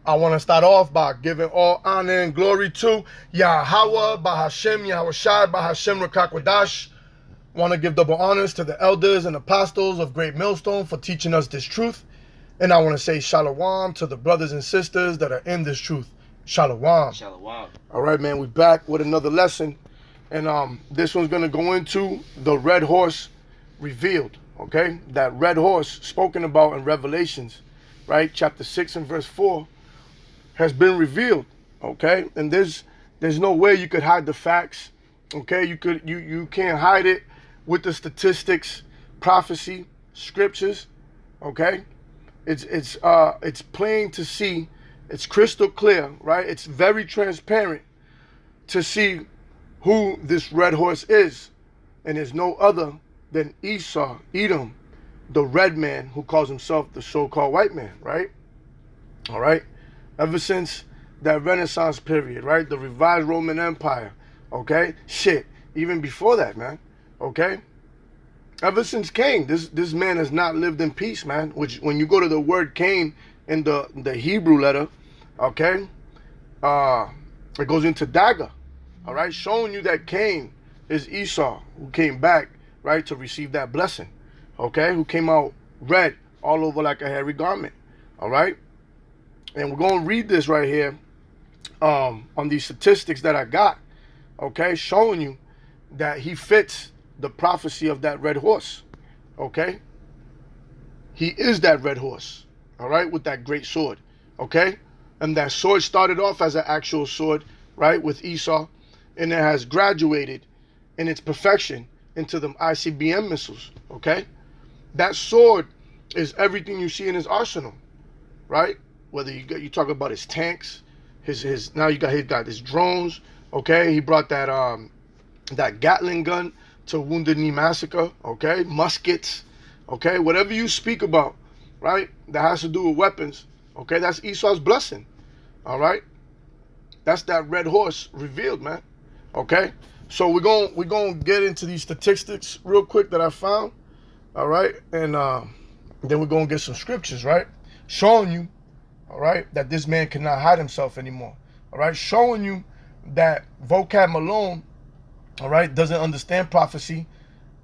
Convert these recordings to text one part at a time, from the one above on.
I want to start off by giving all honor and glory to Yahweh, Bahashem, Yahushai, Bahashem, Rakakwadash. Want to give double honors to the elders and apostles of Great Millstone for teaching us this truth. And I want to say shalom to the brothers and sisters that are in this truth. Shalom. Shalom. All right, man, we back with another lesson. And this one's going to go into the red horse revealed, okay? That red horse spoken about in Revelations, right? Chapter 6 and verse 4 has been revealed, okay? And there's no way you could hide the facts, okay? You can't hide it with the statistics, prophecy, scriptures, okay? It's plain to see. It's crystal clear, right? It's very transparent to see who this red horse is. And there's no other than Esau, Edom, the red man who calls himself the so-called white man, right? All right? Ever since that Renaissance period, right? The revived Roman Empire, okay? Shit, even before that, man, okay? Ever since Cain, this man has not lived in peace, man. Which, when you go to the word Cain in the Hebrew letter, okay? It goes into dagger, all right? Showing you that Cain is Esau, who came back, right, to receive that blessing, okay? Who came out red all over like a hairy garment, all right? And we're going to read this right here on these statistics that I got, okay? Showing you that he fits the prophecy of that red horse, okay? He is that red horse, all right, with that great sword, okay? And that sword started off as an actual sword, right, with Esau, and it has graduated in its perfection into the ICBM missiles, okay? That sword is everything you see in his arsenal, right? Whether you talk about his tanks, his now he got his drones, okay? He brought that Gatling gun to Wounded Knee Massacre, okay? Muskets, okay? Whatever you speak about, right, that has to do with weapons, okay? That's Esau's blessing, all right? That's that red horse revealed, man, okay? So we're going to get into these statistics real quick that I found, all right? And then we're going to get some scriptures, right? Showing you, all right, that this man cannot hide himself anymore, all right? Showing you that Vocab Malone, all right, doesn't understand prophecy,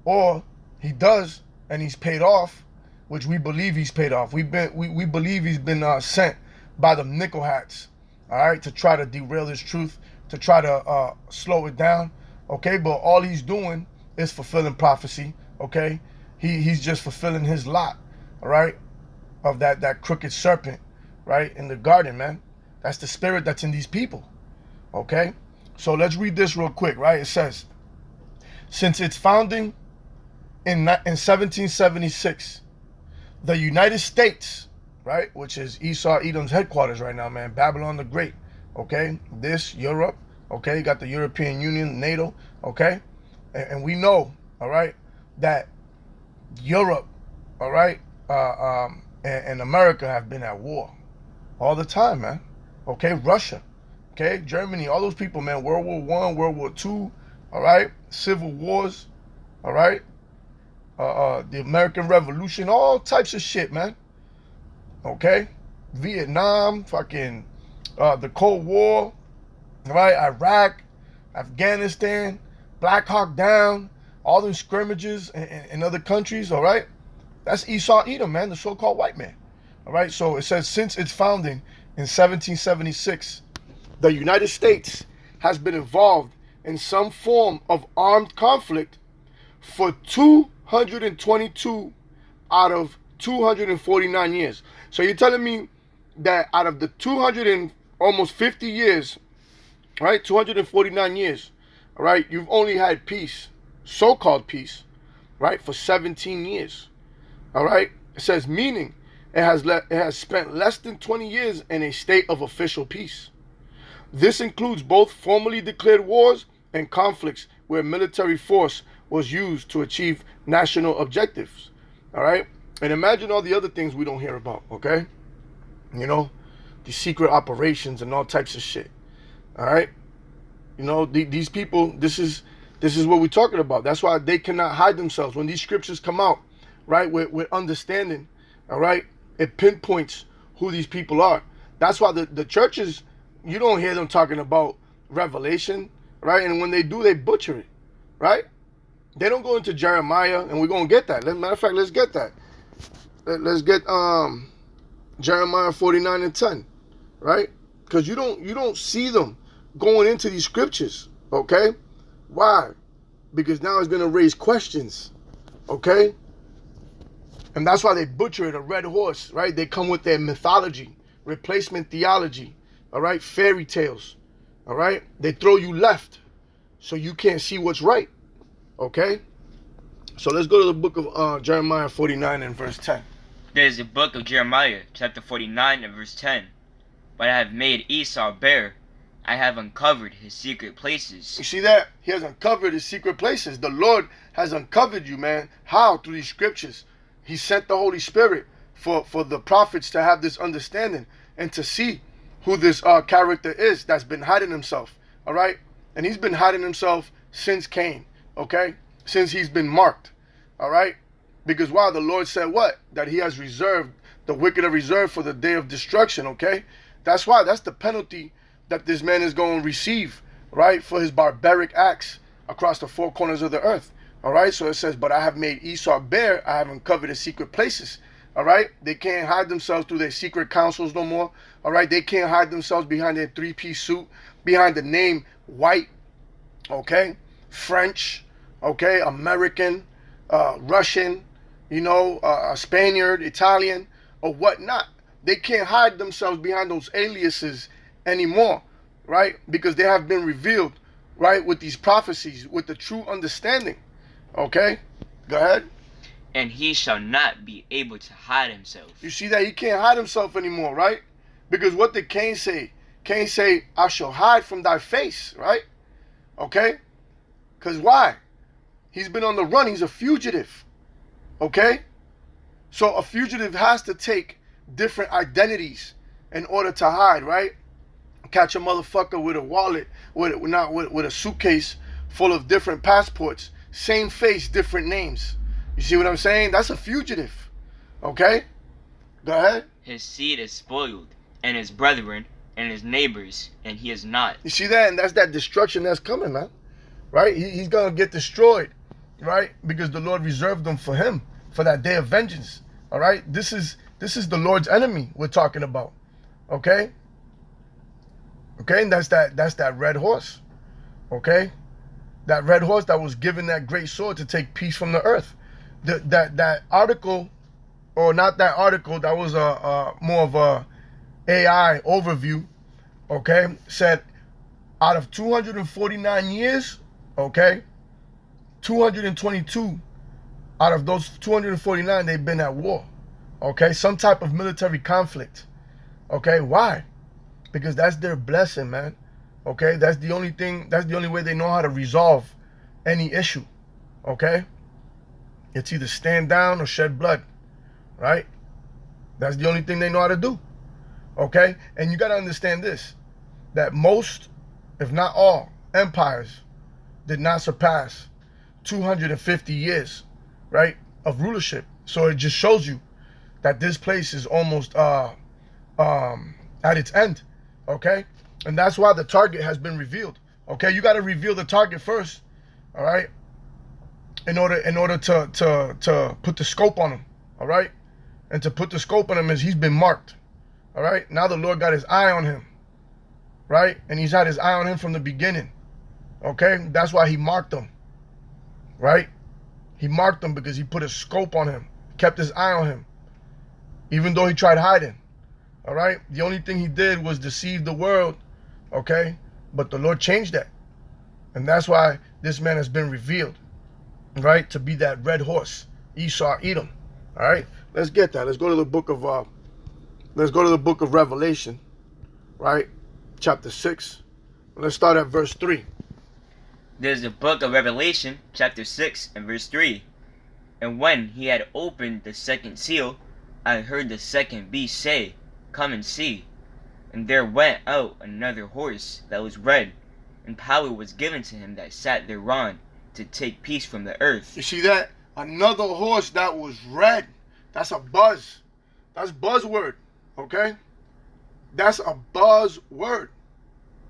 or he does and he's paid off, which we believe he's paid off. We believe he's been sent by the nickel hats, all right, to try to derail this truth, to try to slow it down, okay? But all he's doing is fulfilling prophecy, okay? He's just fulfilling his lot, all right, of that crooked serpent, right, in the garden, man. That's the spirit that's in these people, okay? So let's read this real quick, right? It says, since its founding in 1776, the United States, right, which is Esau Edom's headquarters right now, man, Babylon the Great, okay? This, Europe, okay? You got the European Union, NATO, okay? And we know, all right, that Europe, all right, and America have been at war all the time, man, okay? Russia, okay? Germany, all those people, man, World War I, World War II, all right? Civil wars, all right? The American Revolution, all types of shit, man, okay? Vietnam, fucking the Cold War, all right? Iraq, Afghanistan, Black Hawk Down, all them scrimmages in other countries, all right? That's Esau Edom, man, the so-called white man, all right? So it says, since its founding in 1776, the United States has been involved in some form of armed conflict for 222 out of 249 years. So you're telling me that out of the 200 and almost 50 years, right, 249 years, all right, you've only had peace, so-called peace, right, for 17 years, all right? It says, meaning it has spent less than 20 years in a state of official peace. This includes both formally declared wars and conflicts where military force was used to achieve national objectives, all right? And imagine all the other things we don't hear about, okay? You know, the secret operations and all types of shit, all right? You know, these people, this is what we're talking about. That's why they cannot hide themselves. When these scriptures come out, right, with understanding, all right, it pinpoints who these people are. That's why the churches, you don't hear them talking about Revelation, right? And when they do, they butcher it, right? They don't go into Jeremiah, and we're gonna get that. Matter of fact, let's get that. Let's get Jeremiah 49:10, right? Because you don't see them going into these scriptures, okay? Why? Because now it's gonna raise questions, okay? And that's why they butcher it, a red horse, right? They come with their mythology, replacement theology, all right? Fairy tales, all right? They throw you left so you can't see what's right, okay? So let's go to the book of Jeremiah 49 and verse 10. There is the book of Jeremiah, chapter 49 and verse 10. But I have made Esau bare. I have uncovered his secret places. You see that? He has uncovered his secret places. The Lord has uncovered you, man. How? Through these scriptures. He sent the Holy Spirit for the prophets to have this understanding and to see who this character is that's been hiding himself, all right? And he's been hiding himself since Cain, okay? Since he's been marked, all right? Because why? The Lord said what? That he has reserved, the wicked are reserved for the day of destruction, okay? That's why. That's the penalty that this man is going to receive, right? For his barbaric acts across the four corners of the earth, all right? So it says, but I have made Esau bare. I have uncovered his secret places, all right? They can't hide themselves through their secret councils no more, all right? They can't hide themselves behind their three-piece suit, behind the name white, okay? French, okay? American, Russian, you know, Spaniard, Italian, or whatnot. They can't hide themselves behind those aliases anymore, right? Because they have been revealed, right, with these prophecies, with the true understanding. Okay? Go ahead. And he shall not be able to hide himself. You see that? He can't hide himself anymore, right? Because what did Cain say? Cain say, I shall hide from thy face, right? Okay? Because why? He's been on the run. He's a fugitive. Okay? So a fugitive has to take different identities in order to hide, right? Catch a motherfucker with a wallet, with a suitcase full of different passports. Same face, different names. You see what I'm saying? That's a fugitive. Okay? Go ahead. His seed is spoiled, and his brethren, and his neighbors, and he is not. You see that? And that's that destruction that's coming, man. Right? He's going to get destroyed, right? Because the Lord reserved them for him, for that day of vengeance. All right? This is the Lord's enemy we're talking about. Okay? Okay? And that's that red horse. Okay? That red horse that was given that great sword to take peace from the earth. That article, or not that article, that was a more of a AI overview, okay, said out of 249 years, okay, 222 out of those 249, they've been at war, okay, some type of military conflict, okay. Why? Because that's their blessing, man, okay. That's the only thing, that's the only way they know how to resolve any issue, okay. It's either stand down or shed blood, right? That's the only thing they know how to do, okay? And you got to understand this, that most, if not all, empires did not surpass 250 years, right, of rulership. So it just shows you that this place is almost at its end, okay? And that's why the target has been revealed, okay? You got to reveal the target first, all right? In order to put the scope on him, all right? And to put the scope on him is he's been marked, all right? Now the Lord got his eye on him, right? And he's had his eye on him from the beginning, okay? That's why he marked him, right? He marked him because he put a scope on him, kept his eye on him, even though he tried hiding, all right? The only thing he did was deceive the world, okay? But the Lord changed that. And that's why this man has been revealed, right, to be that red horse, Esau, Edom. All right, let's get that. Let's go to the book of Revelation, right, chapter 6. Let's start at verse 3. There's the book of Revelation, chapter 6 and verse 3. And when he had opened the second seal, I heard the second beast say, Come and see. And there went out another horse that was red, and power was given to him that sat thereon, to take peace from the earth. You see that? Another horse that was red. That's a buzz. That's buzzword. Okay? That's a buzzword.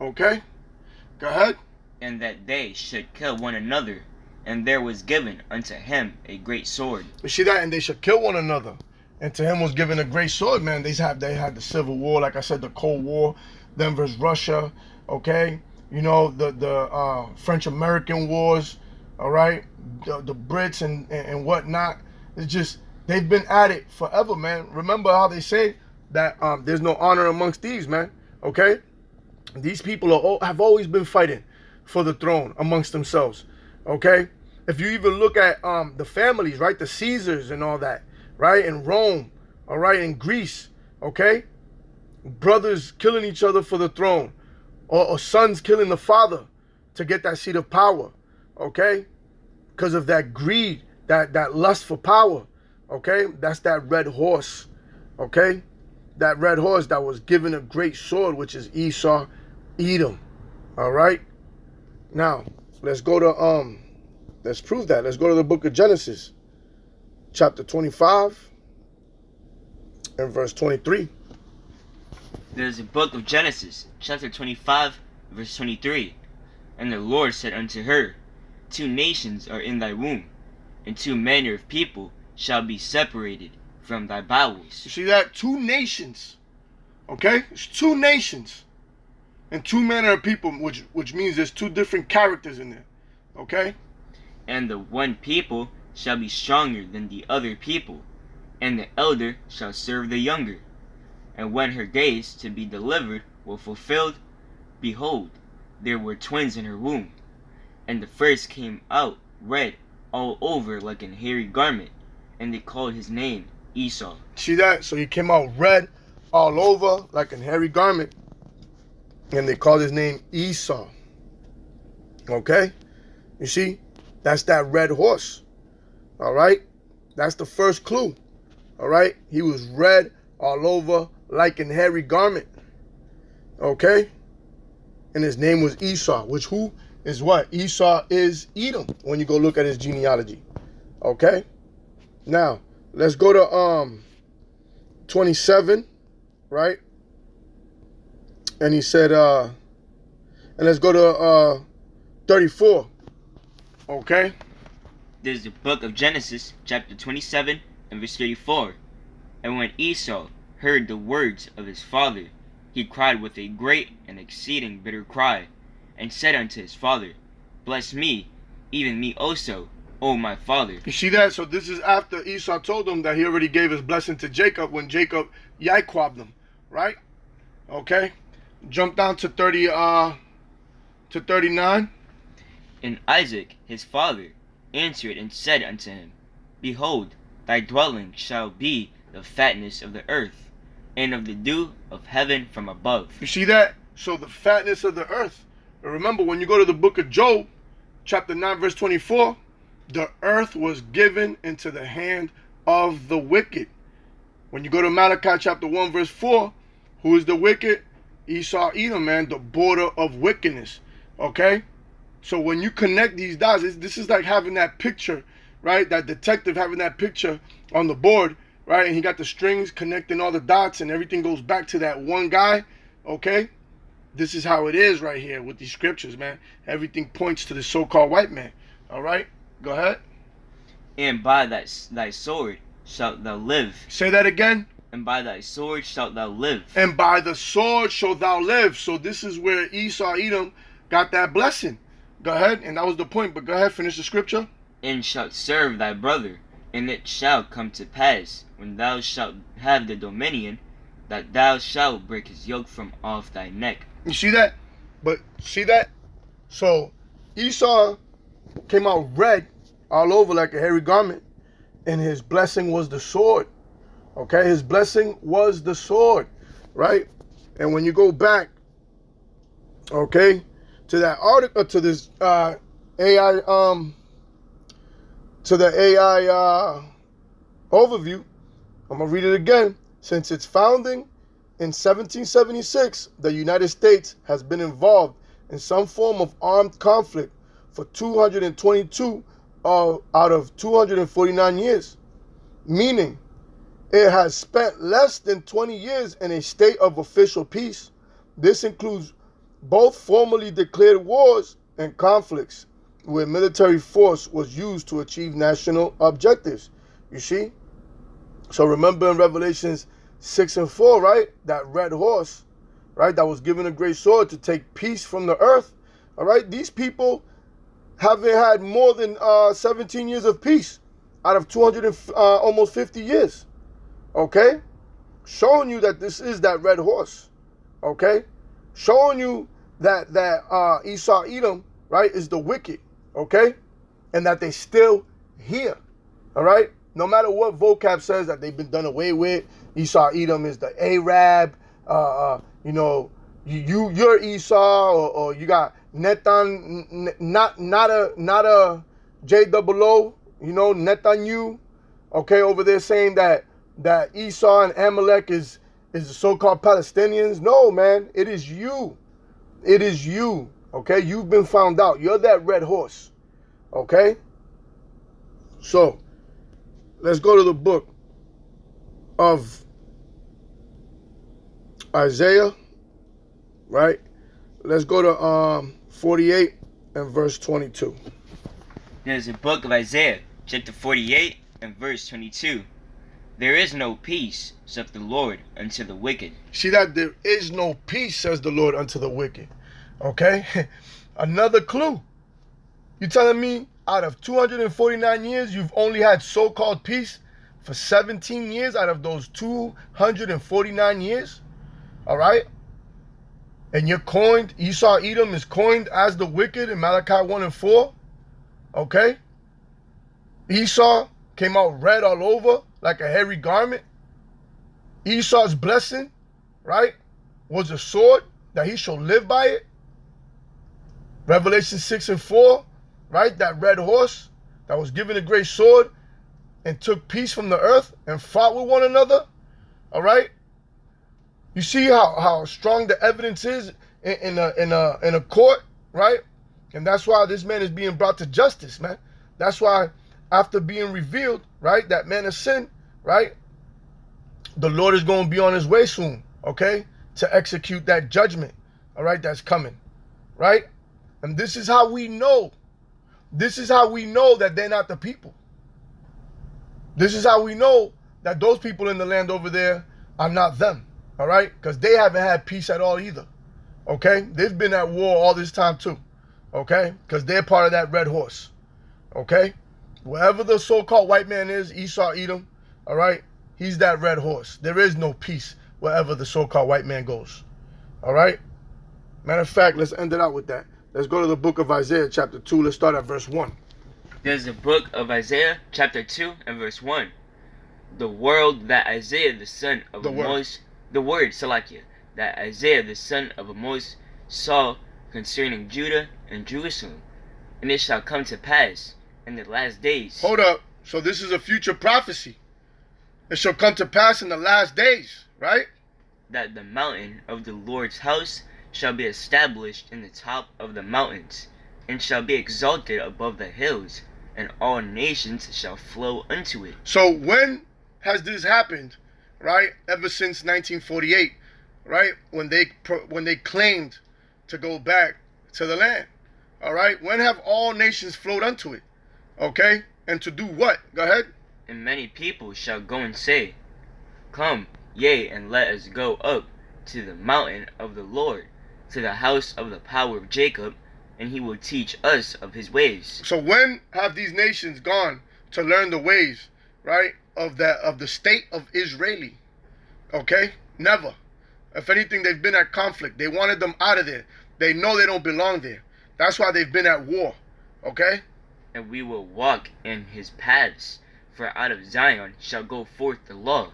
Okay? Go ahead. And that they should kill one another, and there was given unto him a great sword. You see that? And they should kill one another. And to him was given a great sword, man. They had the Civil War, like I said, the Cold War, then versus Russia, okay? You know, the French-American wars, all right? The Brits and whatnot. It's just, they've been at it forever, man. Remember how they say that there's no honor amongst thieves, man, okay? These people have always been fighting for the throne amongst themselves, okay? If you even look at the families, right? The Caesars and all that, right? In Rome, all right? In Greece, okay? Brothers killing each other for the throne, or sons killing the father to get that seat of power, okay? Because of that greed, that lust for power, okay? That's that red horse, okay? That red horse that was given a great sword, which is Esau, Edom, all right? Now, let's go to, let's prove that. Let's go to the book of Genesis, chapter 25 and verse 23. There's a book of Genesis, chapter 25, verse 23. And the Lord said unto her, 2 nations are in thy womb, and 2 manner of people shall be separated from thy bowels. You see that? 2 nations, okay? It's 2 nations. And 2 manner of people, which means there's 2 different characters in there, okay? And the one people shall be stronger than the other people, and the elder shall serve the younger. And when her days to be delivered were fulfilled, behold, there were twins in her womb. And the first came out red all over like an hairy garment, and they called his name Esau. See that? So he came out red all over like an hairy garment, and they called his name Esau. Okay? You see? That's that red horse. All right? That's the first clue. All right? He was red all over like an hairy garment. Okay? And his name was Esau, which who is what? Esau is Edom when you go look at his genealogy. Okay? Now, let's go to 27, right? And he said, and let's go to 34. Okay? There's the book of Genesis, chapter 27, and verse 34. And when Esau heard the words of his father, he cried with a great and exceeding bitter cry, and said unto his father, Bless me, even me also, O my father. You see that? So this is after Esau told him that he already gave his blessing to Jacob when Jacob Yaquabbed him, right? Okay? Jump down to 39. And Isaac his father answered and said unto him, Behold, thy dwelling shall be the fatness of the earth, and of the dew of heaven from above. You see that? So the fatness of the earth. And remember, when you go to the book of Job, chapter 9, verse 24, the earth was given into the hand of the wicked. When you go to Malachi chapter 1, verse 4, who is the wicked? Esau, Edom, man, the border of wickedness. Okay? So when you connect these dots, this is like having that picture, right? That detective having that picture on the board, right? And he got the strings connecting all the dots and everything goes back to that one guy, okay? This is how it is right here with these scriptures, man. Everything points to the so-called white man, all right? Go ahead. And by thy sword shalt thou live. Say that again. And by thy sword shalt thou live. And by the sword shalt thou live. So this is where Esau, Edom got that blessing. Go ahead. And that was the point. But go ahead, finish the scripture. And shalt serve thy brother. And it shall come to pass, when thou shalt have the dominion, that thou shalt break his yoke from off thy neck. You see that? But see that? So Esau came out red all over like a hairy garment. And his blessing was the sword. Okay? His blessing was the sword. Right? And when you go back, okay, to that article, to this AI, to the AI overview, I'm going to read it again. Since its founding in 1776, the United States has been involved in some form of armed conflict for 222 out of 249 years, meaning it has spent less than 20 years in a state of official peace. This includes both formally declared wars and conflicts where military force was used to achieve national objectives. You see? So remember in Revelations 6 and 4, right? That red horse, right? That was given a great sword to take peace from the earth. All right? These people haven't had more than 17 years of peace out of 200 and, almost 50 years. Okay? Showing you that this is that red horse. Okay? Showing you that Esau Edom, right, is the wicked. Okay? And that they still here. All right? No matter what vocab says that they've been done away with, Esau Edom is the Arab, you know, you're Esau, or you got Netan, not a J-O-O, you know, Netanyahu, okay, over there saying that Esau and Amalek is the so-called Palestinians. No, man, it is you. It is you, okay? You've been found out. You're that red horse, okay? So, let's go to the book of Isaiah, right? Let's go to 48 and verse 22. There's a book of Isaiah, chapter 48 and verse 22. There is no peace, saith the Lord, unto the wicked. See that? There is no peace, says the Lord, unto the wicked. Okay? Another clue. You telling me out of 249 years, you've only had so-called peace for 17 years out of those 249 years? All right? And you're coined, Esau Edom is coined as the wicked in Malachi 1 and 4. Okay? Esau came out red all over like a hairy garment. Esau's blessing, right, was a sword that he shall live by it. Revelation 6 and 4, right, that red horse that was given a great sword and took peace from the earth and fought with one another. All right? You see how strong the evidence is in a court, right? And that's why this man is being brought to justice, man. That's why after being revealed, right, that man of sin, right, the Lord is going to be on his way soon, okay, to execute that judgment, all right, that's coming, right? And this is how we know. This is how we know that they're not the people. This is how we know that those people in the land over there are not them, all right? Because they haven't had peace at all either, okay? They've been at war all this time too, okay? Because they're part of that red horse, okay? Wherever the so-called white man is, Esau Edom, all right, he's that red horse. There is no peace wherever the so-called white man goes, all right? Matter of fact, let's end it out with that. Let's go to the book of Isaiah, chapter 2. Let's start at verse 1. There's the book of Isaiah, chapter 2 and verse 1. The word that Isaiah the son of Amos, that Isaiah the son of Amos saw concerning Judah and Jerusalem. And it shall come to pass in the last days. Hold up. So this is a future prophecy. It shall come to pass in the last days, right? That the mountain of the Lord's house shall be established in the top of the mountains, and shall be exalted above the hills, and all nations shall flow unto it. So when has this happened, right? Ever since 1948, right? When they claimed to go back to the land, all right? When have all nations flowed unto it, okay? And to do what? Go ahead. And many people shall go and say, Come, yea, and let us go up to the mountain of the Lord, to the house of the power of Jacob, and he will teach us of his ways. So when have these nations gone to learn the ways, right, of the state of Israeli? Okay? Never. If anything, they've been at conflict. They wanted them out of there. They know they don't belong there. That's why they've been at war. Okay? And we will walk in his paths, for out of Zion shall go forth the law,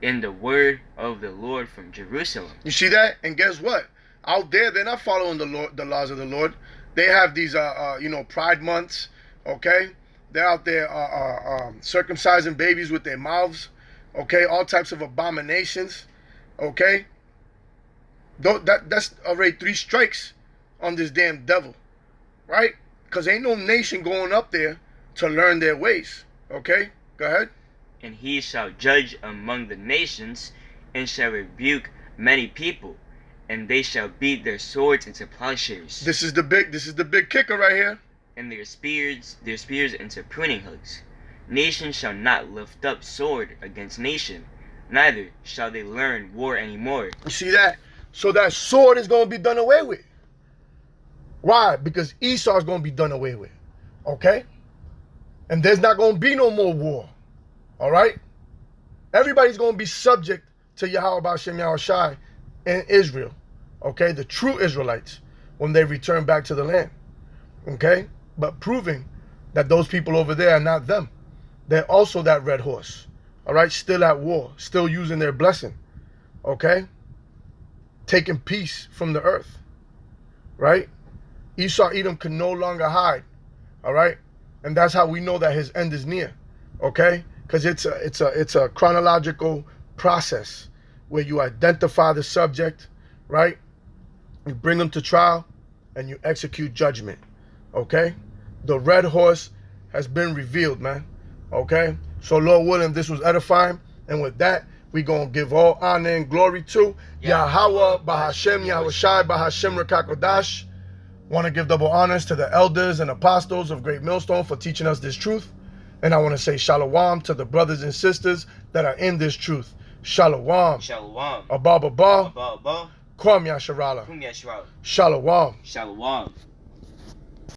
and the word of the Lord from Jerusalem. You see that? And guess what? Out there, they're not following the laws of the Lord. They have these, pride months, okay? They're out there circumcising babies with their mouths, okay? All types of abominations, okay? That's already 3 strikes on this damn devil, right? Because ain't no nation going up there to learn their ways, okay? Go ahead. And he shall judge among the nations, and shall rebuke many people, and they shall beat their swords into plowshares, This is the big kicker right here. and their spears into pruning hooks. Nation shall not lift up sword against nation, neither shall they learn war any more. You see that? So that sword is going to be done away with. Why? Because Esau is going to be done away with. Okay? And there's not going to be no more war. All right? Everybody's going to be subject to Yahweh B'Shem Yahushai in Israel. Okay? The true Israelites when they return back to the land. Okay? But proving that those people over there are not them. They're also that red horse. All right? Still at war. Still using their blessing. Okay? Taking peace from the earth. Right? Esau Edom can no longer hide. All right? And that's how we know that his end is near. Okay? Because it's a chronological process where you identify the subject, right? You bring them to trial and you execute judgment. Okay? The red horse has been revealed, man. Okay? So Lord willing, this was edifying. And with that, we gonna give all honor and glory to Yahweh B'Hashem Yahushai B'Hashem Rekakodash. Want to give double honors to the elders and apostles of Great Millstone for teaching us this truth. And I want to say shalom to the brothers and sisters that are in this truth. Shalom. Shalom. Abba Ba. Abba, Kwam Yasharala. Kum Yashua. Shalom. Shalom.